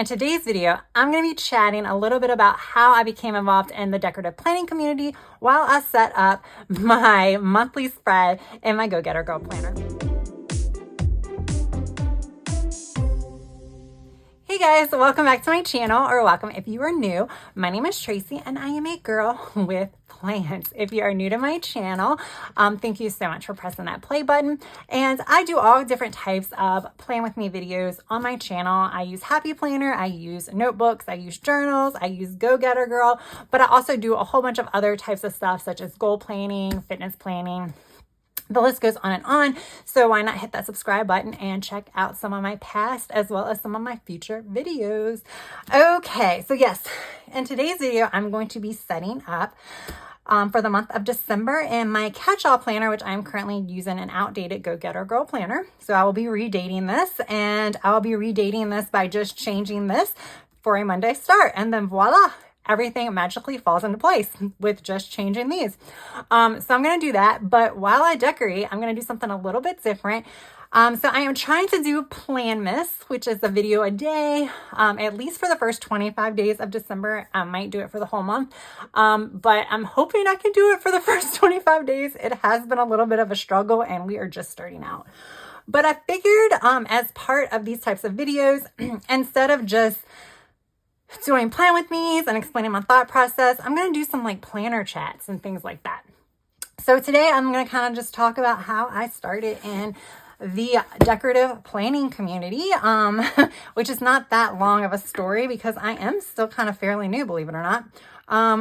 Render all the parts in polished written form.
In today's video, I'm going to be chatting a little bit about how I became involved in the decorative planning community while I set up my monthly spread in my Go Getter Girl planner. Hey guys, welcome back to my channel, or welcome if you are new. My name is Tracy and I am a girl with plans. If you are new to my channel, thank you so much for pressing that play button. And I do all different types of plan with me videos on my channel. I use Happy Planner, I use notebooks, I use journals, I use Go Getter Girl, but I also do a whole bunch of other types of stuff such as goal planning, fitness planning. The list goes on and on, so why not hit that subscribe button and check out some of my past as well as some of my future videos. Okay, so yes, in today's video, I'm going to be setting up for the month of December in my catch-all planner, which I'm currently using an outdated Go Getter Girl planner. So I will be redating this, and I'll be redating this by just changing this for a Monday start, and then voila, everything magically falls into place with just changing these. So I'm going to do that. But while I decorate, I'm going to do something a little bit different. So I am trying to do Planmas, which is a video a day, at least for the first 25 days of December. I might do it for the whole month. But I'm hoping I can do it for the first 25 days. It has been a little bit of a struggle and we are just starting out. But I figured as part of these types of videos, instead of just doing plan with me's and explaining my thought process, I'm going to do some like planner chats and things like that. So today I'm going to kind of just talk about how I started in the decorative planning community, which is not that long of a story because I am still kind of fairly new, believe it or not.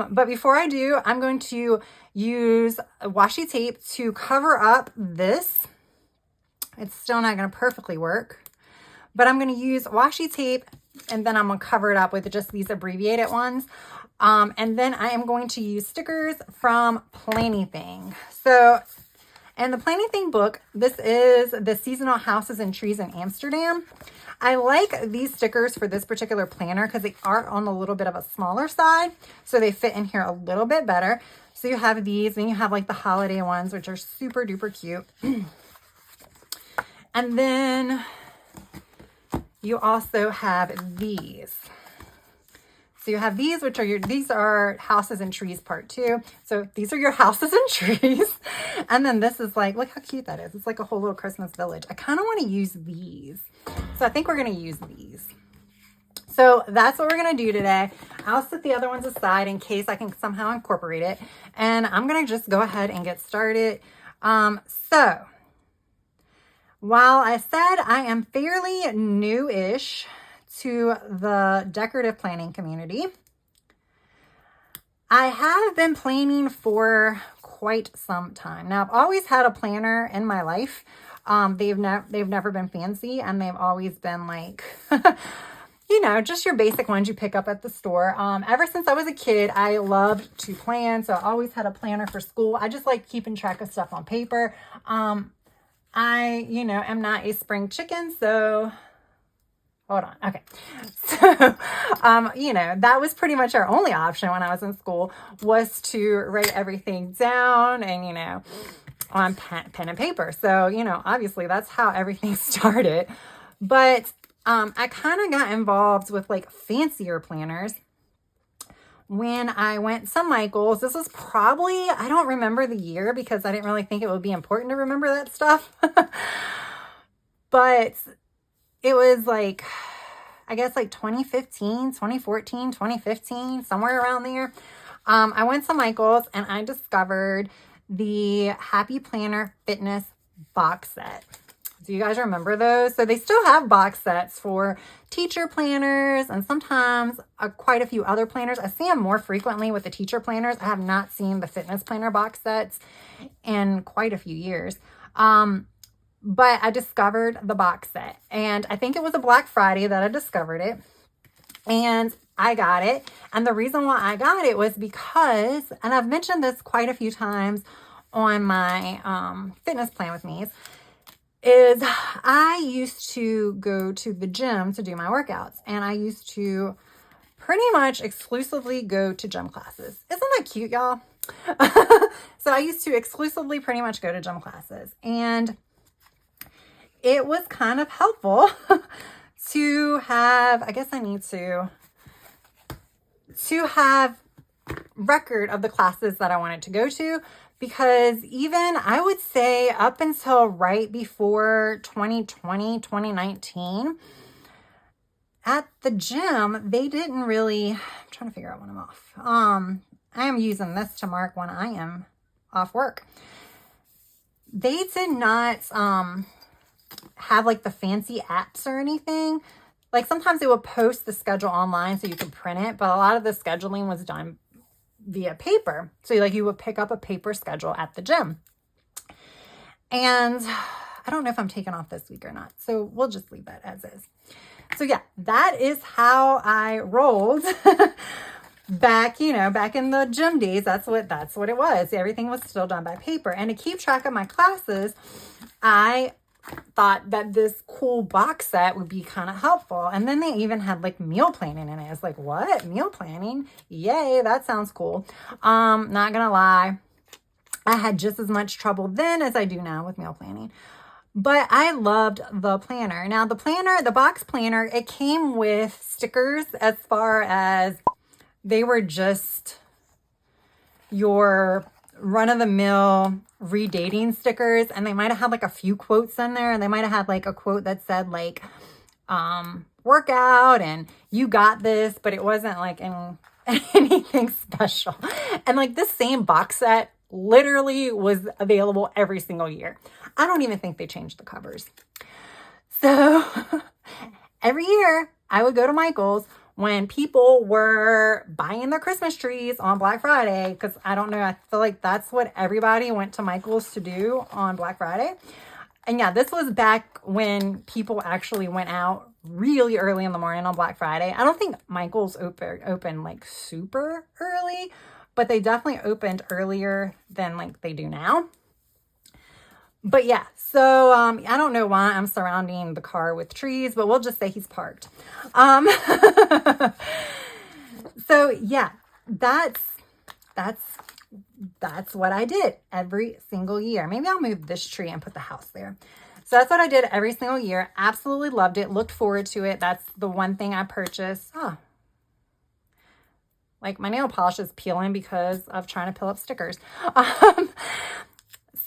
But before I do, I'm going to use washi tape to cover up this. It's still not going to perfectly work, but I'm going to use washi tape and then I'm going to cover it up with just these abbreviated ones. And then I am going to use stickers from Plannything. So in the Plannything book, this is the seasonal houses and trees in Amsterdam. I like these stickers for this particular planner because they are on a little bit of a smaller side. So they fit in here a little bit better. So you have these and you have like the holiday ones, which are super duper cute. And then you also have these. So you have these, which are these are houses and trees part 2. So these are your houses and trees. And then this is like, look how cute that is. It's like a whole little Christmas village. I kind of want to use these. So I think we're going to use these. So that's what we're going to do today. I'll set the other ones aside in case I can somehow incorporate it. And I'm going to just go ahead and get started. So while I said I am fairly new-ish to the decorative planning community, I have been planning for quite some time. Now, I've always had a planner in my life. They've never been fancy, and they've always been like, you know, just your basic ones you pick up at the store. Ever since I was a kid, I loved to plan, so I always had a planner for school. I just like keeping track of stuff on paper. I, you know, am not a spring chicken, so hold on. Okay. So, you know, that was pretty much our only option when I was in school was to write everything down and, you know, on pen and paper. So, you know, obviously that's how everything started. But I kind of got involved with like fancier planners when I went to Michael's. This was probably, I don't remember the year because I didn't really think it would be important to remember that stuff. But it was like, I guess like 2015, 2014, 2015, somewhere around there. I went to Michael's and I discovered the Happy Planner Fitness box set. Do you guys remember those? So they still have box sets for teacher planners and sometimes quite a few other planners. I see them more frequently with the teacher planners. I have not seen the fitness planner box sets in quite a few years. But I discovered the box set and I think it was a Black Friday that I discovered it and I got it. And the reason why I got it was because, and I've mentioned this quite a few times on my fitness plan with me's, is I used to go to the gym to do my workouts and I used to pretty much exclusively go to gym classes. Isn't that cute, y'all? So I used to exclusively pretty much go to gym classes and it was kind of helpful to have, I guess I need to have record of the classes that I wanted to go to, because even I would say up until right before 2020, 2019, at the gym, they didn't really, I'm trying to figure out when I'm off. I am using this to mark when I am off work. They did not have like the fancy apps or anything. Like sometimes they would post the schedule online so you could print it, but a lot of the scheduling was done via paper. So like you would pick up a paper schedule at the gym. And I don't know if I'm taking off this week or not. So we'll just leave that as is. So yeah, that is how I rolled back in the gym days. That's what it was. Everything was still done by paper. And to keep track of my classes, I thought that this cool box set would be kind of helpful. And then they even had like meal planning in it. I was like, what? Meal planning? Yay, that sounds cool. Not gonna lie, I had just as much trouble then as I do now with meal planning. But I loved the planner. Now the planner, the box planner, it came with stickers as far as they were just your run-of-the-mill redating stickers, and they might have had like a few quotes in there, and they might have had like a quote that said like work out and you got this, but it wasn't like anything special. And like this same box set literally was available every single year. I don't even think they changed the covers. So every year I would go to Michael's when people were buying their Christmas trees on Black Friday, because I don't know, I feel like that's what everybody went to Michael's to do on Black Friday. And yeah, this was back when people actually went out really early in the morning on Black Friday. I don't think Michael's opened like super early, but they definitely opened earlier than like they do now. But yeah, so I don't know why I'm surrounding the car with trees, but we'll just say he's parked. So yeah, that's what I did every single year. Maybe I'll move this tree and put the house there. So that's what I did every single year. Absolutely loved it. Looked forward to it. That's the one thing I purchased. Like my nail polish is peeling because of trying to peel up stickers.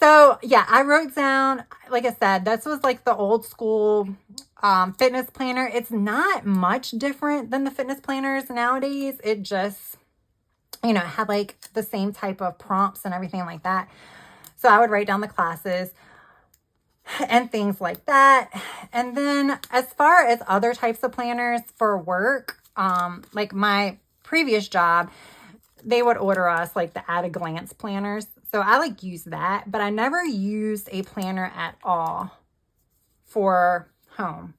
So yeah, I wrote down, like I said, this was like the old school fitness planner. It's not much different than the fitness planners nowadays. It just, had like the same type of prompts and everything like that. So I would write down the classes and things like that. And then as far as other types of planners for work, like my previous job, they would order us like the at a glance planners. So I like use that, but I never used a planner at all for home.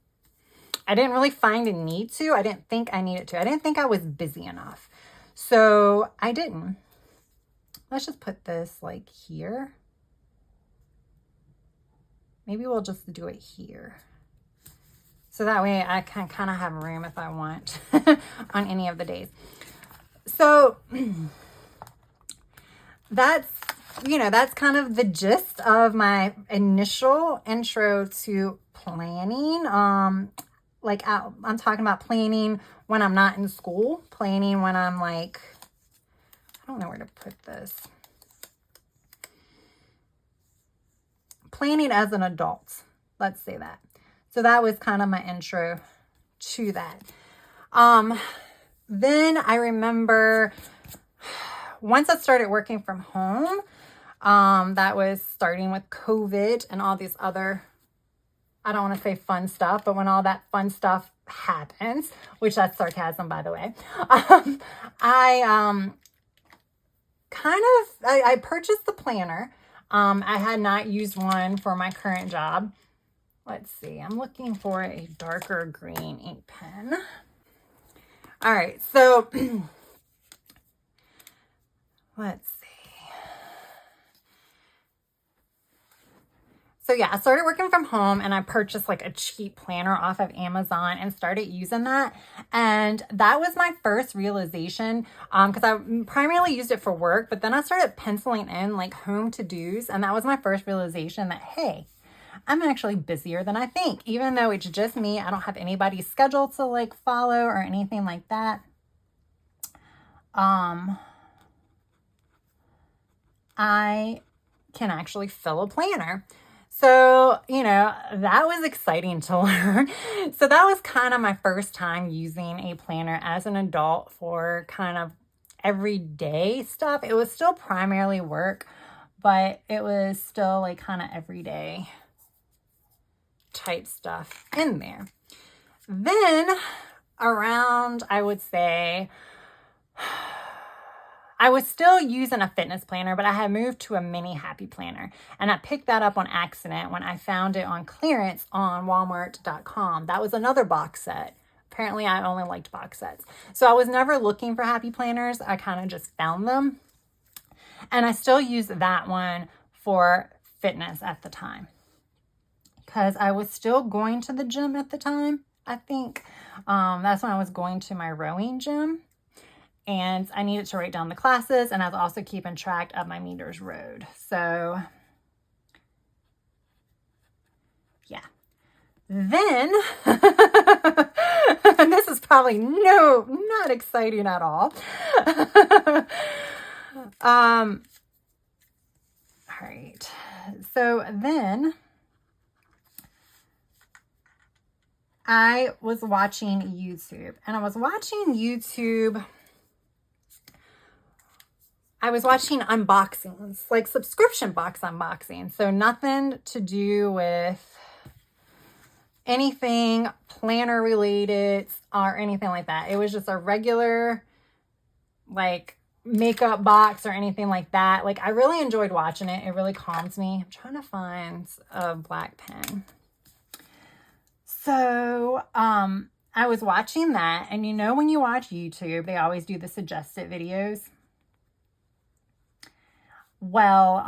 I didn't really find a need to. I didn't think I needed to. I didn't think I was busy enough. So I didn't. Let's just put this like here. Maybe we'll just do it here. So that way I can kind of have room if I want on any of the days. So that's kind of the gist of my initial intro to planning. I'm talking about planning when I'm not in school, planning when I'm like, I don't know where to put this. Planning as an adult, let's say that. So that was kind of my intro to that. Then I remember once I started working from home, that was starting with COVID and all these other, I don't want to say fun stuff, but when all that fun stuff happens, which that's sarcasm, by the way, I purchased the planner. I had not used one for my current job. Let's see, I'm looking for a darker green ink pen. All right, so let's see. So yeah, I started working from home and I purchased like a cheap planner off of Amazon and started using that. And that was my first realization because I primarily used it for work, but then I started penciling in like home to-dos. And that was my first realization that, hey, I'm actually busier than I think. Even though it's just me, I don't have anybody's schedule to like follow or anything like that. I can actually fill a planner. So, you know, that was exciting to learn. So that was kind of my first time using a planner as an adult for kind of everyday stuff. It was still primarily work, but it was still like kind of everyday type stuff in there. Then around, I would say, I was still using a fitness planner, but I had moved to a mini happy planner. And I picked that up on accident when I found it on clearance on Walmart.com. That was another box set. Apparently, I only liked box sets. So I was never looking for happy planners. I kind of just found them. And I still use that one for fitness at the time, because I was still going to the gym at the time, I think. That's when I was going to my rowing gym. And I needed to write down the classes, and I was also keeping track of my meters rowed. So, yeah. Then, this is probably not exciting at all. All right. So then I was watching YouTube, and I was watching unboxings, like subscription box unboxings. So nothing to do with anything planner related or anything like that. It was just a regular like makeup box or anything like that. Like I really enjoyed watching it. It really calms me. I'm trying to find a black pen. So, I was watching that, and you know, when you watch YouTube, they always do the suggested videos. Well,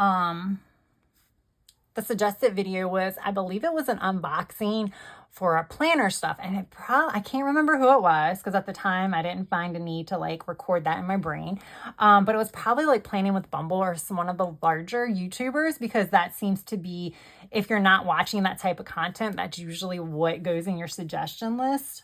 the suggested video was, I believe it was an unboxing for a planner stuff. And I can't remember who it was, because at the time I didn't find a need to like record that in my brain. But it was probably like Planning with Bumble or one of the larger YouTubers, because that seems to be, if you're not watching that type of content, that's usually what goes in your suggestion list.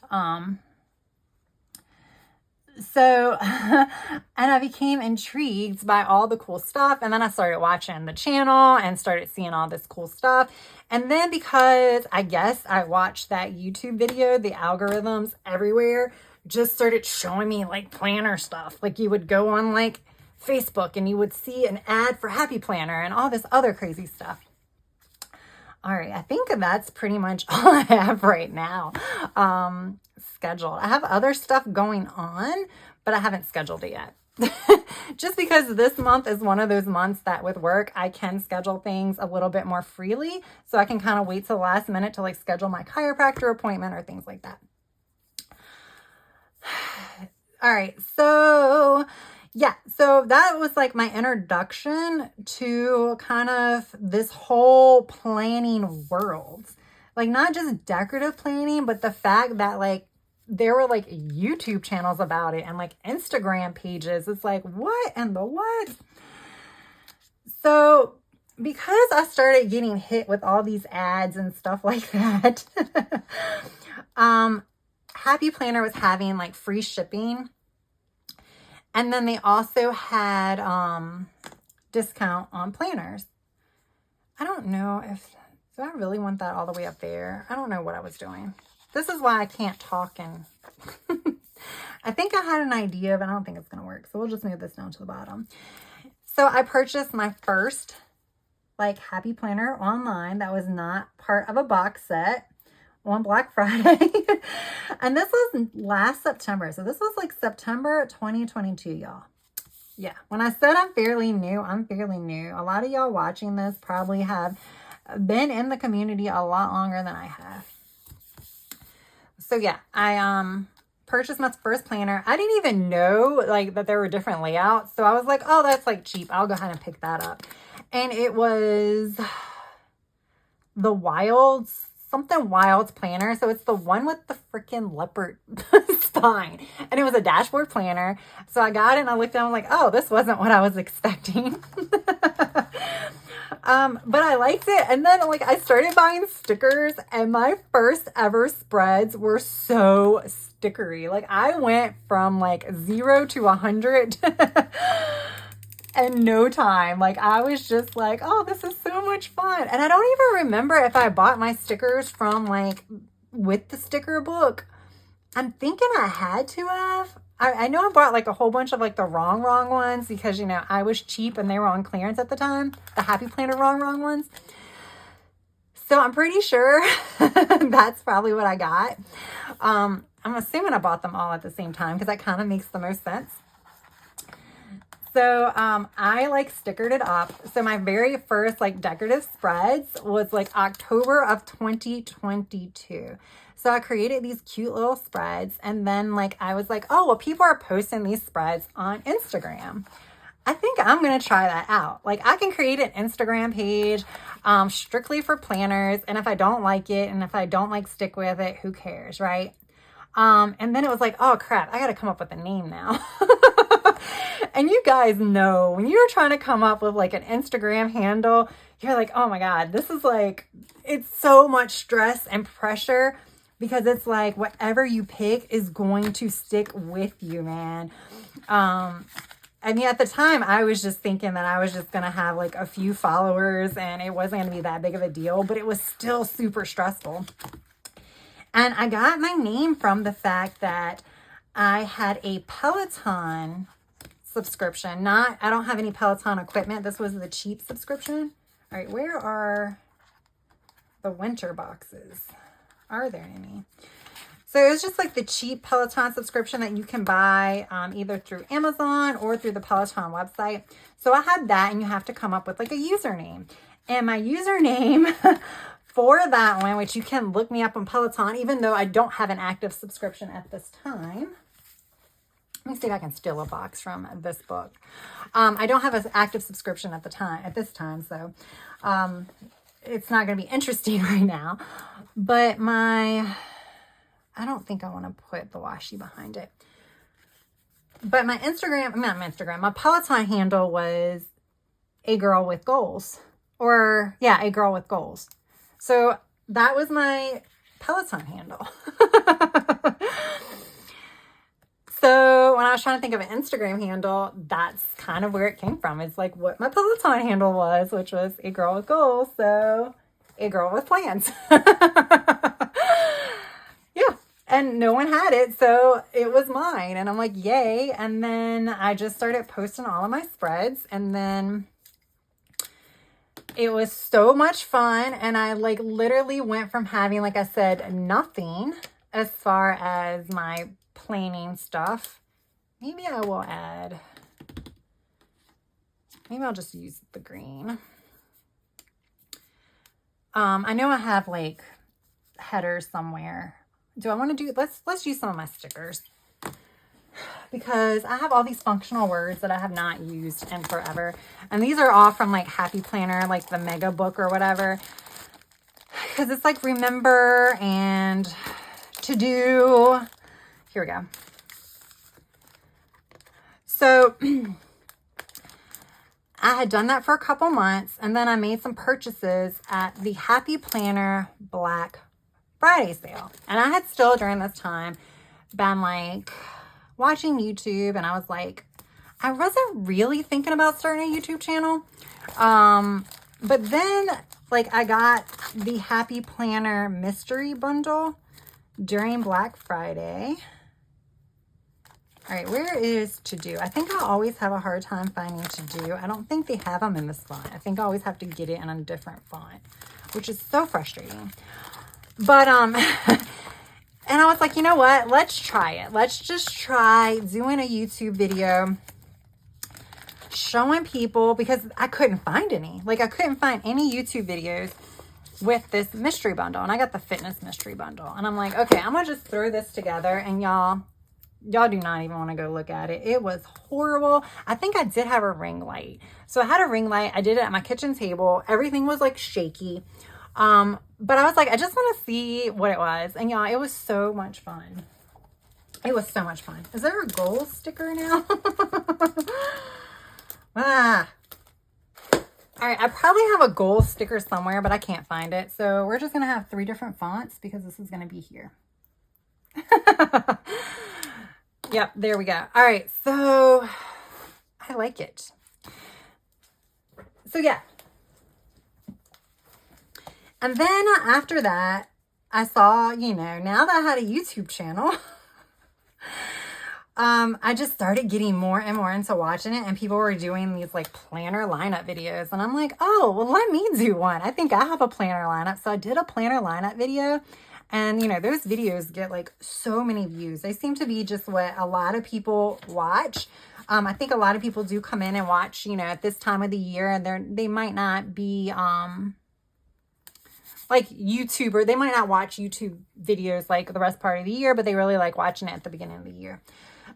So, and I became intrigued by all the cool stuff. And then I started watching the channel and started seeing all this cool stuff. And then because I guess I watched that YouTube video, the algorithms everywhere just started showing me like planner stuff. Like you would go on like Facebook and you would see an ad for Happy Planner and all this other crazy stuff. All right, I think that's pretty much all I have right now scheduled. I have other stuff going on, but I haven't scheduled it yet. Just because this month is one of those months that with work, I can schedule things a little bit more freely. So I can kind of wait till the last minute to like schedule my chiropractor appointment or things like that. All right, so yeah, so that was like my introduction to kind of this whole planning world. Like not just decorative planning, but the fact that like there were like YouTube channels about it and like Instagram pages. It's like, what in the what? So because I started getting hit with all these ads and stuff like that, Happy Planner was having like free shipping. And then they also had discount on planners. I don't know if, do I really want that all the way up there? I don't know what I was doing. This is why I can't talk, and I think I had an idea, but I don't think it's going to work. So we'll just move this down to the bottom. So I purchased my first like Happy Planner online that was not part of a box set on Black Friday. And this was last September. So this was like September 2022, y'all. Yeah. When I said I'm fairly new, I'm fairly new. A lot of y'all watching this probably have been in the community a lot longer than I have. So yeah, I purchased my first planner. I didn't even know like that there were different layouts. So I was like, oh, that's like cheap. I'll go ahead and pick that up. And it was the something Wilds planner. So it's the one with the freaking leopard spine. And it was a dashboard planner. So I got it and I looked down and I was like, oh, this wasn't what I was expecting. But I liked it. And then like I started buying stickers, and my first ever spreads were so stickery. Like I went from like 0 to 100 in no time. Like I was just like, oh, this is so much fun. And I don't even remember if I bought my stickers from like with the sticker book. I'm thinking I had to have. I know I bought like a whole bunch of like the wrong ones because, you know, I was cheap and they were on clearance at the time. The Happy Planner wrong ones. So I'm pretty sure that's probably what I got. I'm assuming I bought them all at the same time because that kind of makes the most sense. So I like stickered it up. So my very first like decorative spreads was like October of 2022. So I created these cute little spreads, and then like I was like, oh, well, people are posting these spreads on Instagram. I think I'm going to try that out. Like I can create an Instagram page strictly for planners, and if I don't like it and if I don't like stick with it, who cares, right? And then it was like, oh crap, I got to come up with a name now. And you guys know when you're trying to come up with like an Instagram handle, you're like, oh my God, this is like, it's so much stress and pressure because it's like whatever you pick is going to stick with you, man. I mean, at the time I was just thinking that I was just going to have like a few followers and it wasn't going to be that big of a deal, but it was still super stressful. And I got my name from the fact that I had a Peloton subscription. I don't have any Peloton equipment. This was the cheap subscription. All right, where are the winter boxes? Are there any? So it was just like the cheap Peloton subscription that you can buy either through Amazon or through the Peloton website. So I had that, and you have to come up with like a username. And my username for that one, which you can look me up on Peloton, even though I don't have an active subscription at this time. Let me see if I can steal a box from this book. I don't have an active subscription at this time, so it's not going to be interesting right now. But I don't think I want to put the washi behind it. But my my Peloton handle was A Girl with Goals. Or, yeah, A Girl with Goals. So that was my Peloton handle. So when I was trying to think of an Instagram handle, that's kind of where it came from. It's like what my Peloton handle was, which was A Girl with Goals. So A Girl with Plans. Yeah. And no one had it. So it was mine. And I'm like, yay. And then I just started posting all of my spreads. And then it was so much fun. And I like literally went from having, like I said, nothing as far as my planning stuff. Maybe I'll just use the green. I know I have like headers somewhere. Do I want to do, let's use some of my stickers because I have all these functional words that I have not used in forever. And these are all from like Happy Planner, like the mega book or whatever. Because it's like remember and to do. Here we go. So I had done that for a couple months, and then I made some purchases at the Happy Planner Black Friday sale. And I had still during this time been like watching YouTube, and I was like, I wasn't really thinking about starting a YouTube channel. But then like I got the Happy Planner mystery bundle during Black Friday. All right, where is to do? I think I always have a hard time finding to do. I don't think they have them in this font. I think I always have to get it in a different font, which is so frustrating. But, and I was like, you know what? Let's try it. Let's just try doing a YouTube video showing people, because I couldn't find any. Like, I couldn't find any YouTube videos with this mystery bundle. And I got the fitness mystery bundle. And I'm like, okay, I'm going to just throw this together. And y'all do not even want to go look at it. It was horrible. I think I did have a ring light. So I had a ring light. I did it at my kitchen table. Everything was like shaky. But I was like, I just want to see what it was. And y'all, it was so much fun. It was so much fun. Is there a goal sticker now? All right, I probably have a goal sticker somewhere, but I can't find it. So we're just going to have 3 different fonts because this is going to be here. Yep, there we go. All right, so I like it. So yeah. And then after that, I saw, you know, now that I had a YouTube channel, I just started getting more and more into watching it, and people were doing these like planner lineup videos, and I'm like, oh, well, let me do one. I think I have a planner lineup. So I did a planner lineup video, and you know, those videos get like so many views. They seem to be just what a lot of people watch. I think a lot of people do come in and watch, you know, at this time of the year, and they might not be, like YouTuber, they might not watch YouTube videos like the rest part of the year, but they really like watching it at the beginning of the year.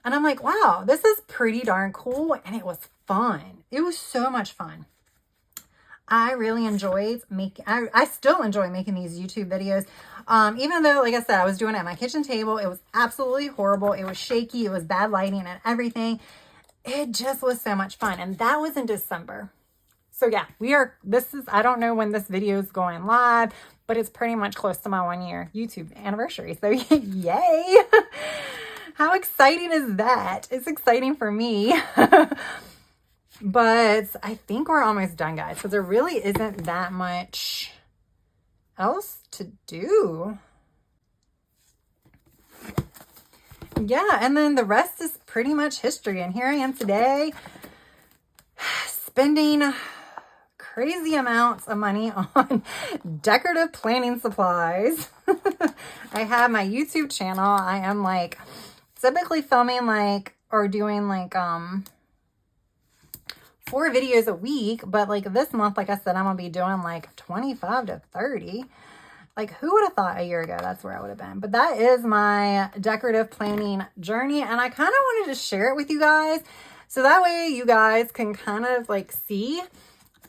And I'm like, wow, this is pretty darn cool. And it was fun. It was so much fun. I really enjoyed making, I still enjoy making these YouTube videos. Even though, like I said, I was doing it at my kitchen table. It was absolutely horrible. It was shaky. It was bad lighting and everything. It just was so much fun. And that was in December. So yeah, I don't know when this video is going live, but it's pretty much close to my 1-year YouTube anniversary. So yay. How exciting is that? It's exciting for me. But I think we're almost done, guys, because there really isn't that much else to do. Yeah, and then the rest is pretty much history. And here I am today spending crazy amounts of money on decorative planning supplies. I have my YouTube channel. I am like typically filming like or doing like 4 videos a week, but like this month, like I said, I'm gonna be doing like 25 to 30. Like, who would have thought a year ago that's where I would have been? But that is my decorative planning journey, and I kind of wanted to share it with you guys so that way you guys can kind of like see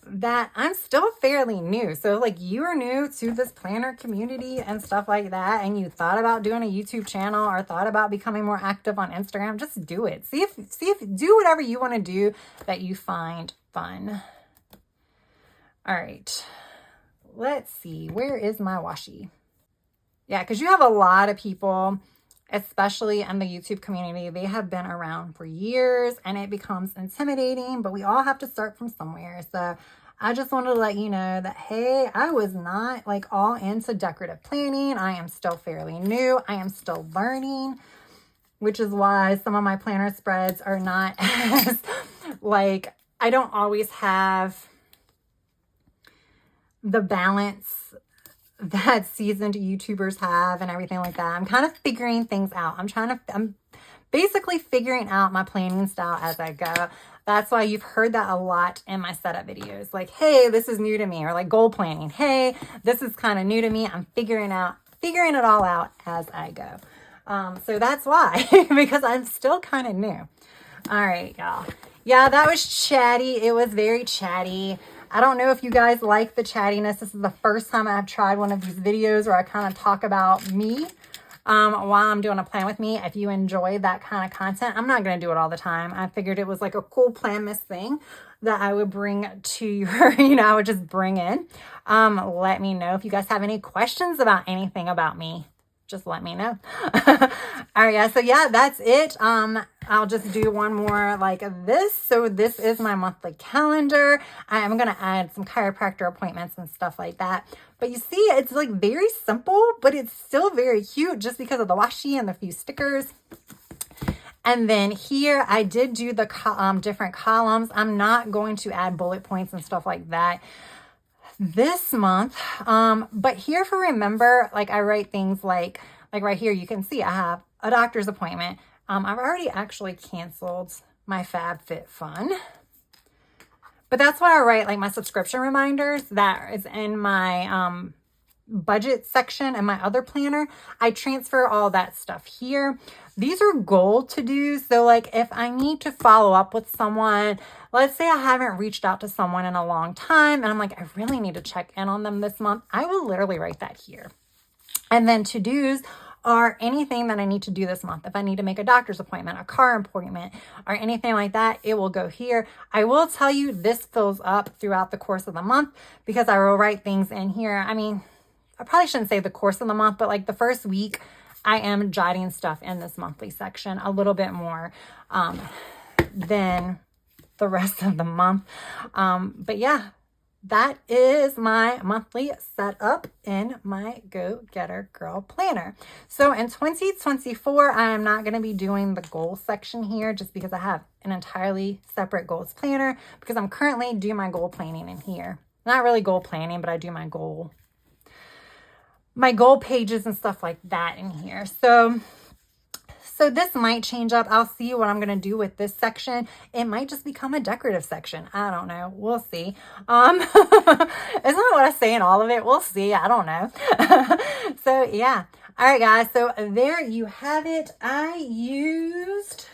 that I'm still fairly new. So like you are new to this planner community and stuff like that, and you thought about doing a YouTube channel or thought about becoming more active on Instagram, just do it. See if do whatever you want to do that you find fun. All right. Let's see. Where is my washi? Yeah, because you have a lot of people, especially in the YouTube community, they have been around for years and it becomes intimidating, but we all have to start from somewhere. So I just wanted to let you know that, hey, I was not like all into decorative planning. I am still fairly new. I am still learning, which is why some of my planner spreads are not as like, I don't always have the balance that seasoned YouTubers have and everything like that. I'm kind of figuring things out. I'm basically figuring out my planning style as I go. That's why you've heard that a lot in my setup videos. Like, hey, this is new to me, or like goal planning. Hey, this is kind of new to me. I'm figuring it all out as I go. So that's why, because I'm still kind of new. All right, y'all. Yeah, that was chatty. It was very chatty. I don't know if you guys like the chattiness. This is the first time I've tried one of these videos where I kind of talk about me while I'm doing a plan with me. If you enjoy that kind of content, I'm not going to do it all the time. I figured it was like a cool Planmas thing that I would bring to your, I would just bring in. Let me know if you guys have any questions about anything about me. Just let me know. All right, yeah, so yeah, that's it. I'll just do one more like this. So this is my monthly calendar. I'm going to add some chiropractor appointments and stuff like that. But you see, it's like very simple, but it's still very cute just because of the washi and the few stickers. And then here I did do the different columns. I'm not going to add bullet points and stuff like that this month. But here for remember, like I write things like right here, you can see I have a doctor's appointment. I've already actually canceled my FabFitFun, but that's what I write, like my subscription reminders that is in my budget section and my other planner. I transfer all that stuff here. These are goal to do. So like if I need to follow up with someone, let's say I haven't reached out to someone in a long time and I'm like, I really need to check in on them this month. I will literally write that here. And then to-dos or anything that I need to do this month. If I need to make a doctor's appointment, a car appointment, or anything like that, it will go here. I will tell you this fills up throughout the course of the month because I will write things in here. I mean, I probably shouldn't say the course of the month, but like the first week, I am jotting stuff in this monthly section a little bit more than the rest of the month. But yeah, that is my monthly setup in my Go Getter Girl Planner. So in 2024, I am not going to be doing the goals section here just because I have an entirely separate goals planner because I'm currently doing my goal planning in here. Not really goal planning, but I do my goal pages and stuff like that in here. So this might change up. I'll see what I'm going to do with this section. It might just become a decorative section. I don't know. We'll see. Isn't that what I say in all of it? We'll see. I don't know. So yeah. All right, guys. So there you have it. I used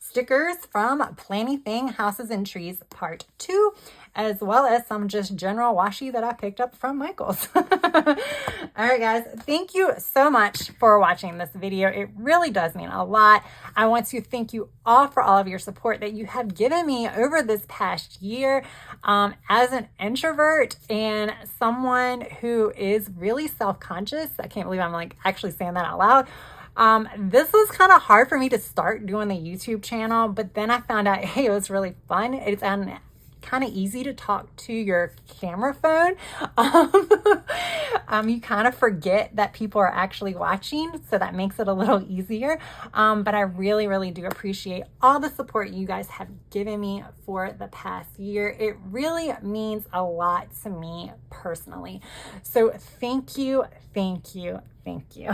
stickers from Planny Thing Houses and Trees Part 2, as well as some just general washi that I picked up from Michael's. All right, guys, thank you so much for watching this video. It really does mean a lot. I want to thank you all for all of your support that you have given me over this past year. As an introvert and someone who is really self-conscious, I can't believe I'm like actually saying that out loud. This was kind of hard for me to start doing the YouTube channel, but then I found out, hey, it was really fun. It's kind of easy to talk to your camera phone. You kind of forget that people are actually watching, so that makes it a little easier. But I really, really do appreciate all the support you guys have given me for the past year. It really means a lot to me personally. So thank you, thank you, thank you.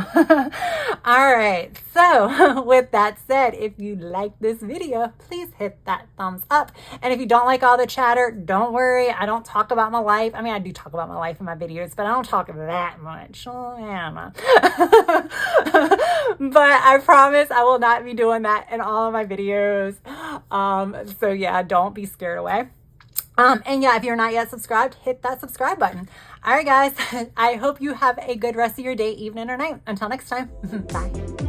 All right. So with that said, if you like this video, please hit that thumbs up. And if you don't like all the chatter, don't worry. I don't talk about my life. I mean, I do talk about my life in my videos, but I don't talk that much. Oh, yeah. But I promise I will not be doing that in all of my videos. So yeah, don't be scared away. And yeah, if you're not yet subscribed, hit that subscribe button. All right, guys, I hope you have a good rest of your day, evening, or night. Until next time, bye.